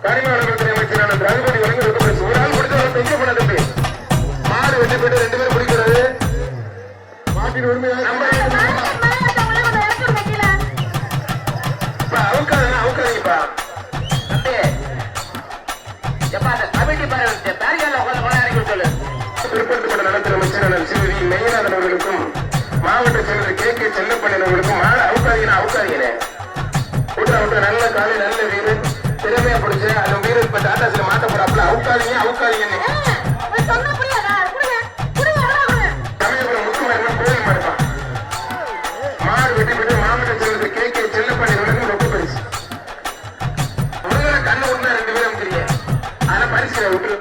கனிம வளத்துறை அமைச்சரான ரகுபதி வழங்கி ஒரு ஆள் முடிச்சு எங்க போனது மாடு வெட்டி போயிட்டு 2 பேரும் பிடிக்கிறது மாட்டின் உரிமையாக நம்ம அவுக்காதீங்கப்பா திருப்பத்தூர் நலத்துறை அமைச்சர் சிறுவி மெய்யநாதன் அவர்களுக்கும் மாவட்ட செயலர் கே செல்லப்பள்ளி அவர்களுக்கும் மாடு அவுக்காதீங்க கூட்ட நல்ல காலை நல்ல வீரர் திறமையா பிடிச்சு அந்த வீரர் இப்ப டாட்டாஸ்ல மாட்ட போறாப்புல அவுக்காதீங்கன்னு சமயபுரம் முத்துமாரி கோயில் மாடுப்பான் மாடு வெட்டி போட்டு மாவட்ட செயலர் கே செல்லப்பள்ளி அவர்களுக்கும் ரொம்ப பரிசு முருகனை கண்ணு ஒண்ணு 2 பேரும் தெரியும் ஆனா பரிசு விட்டுரு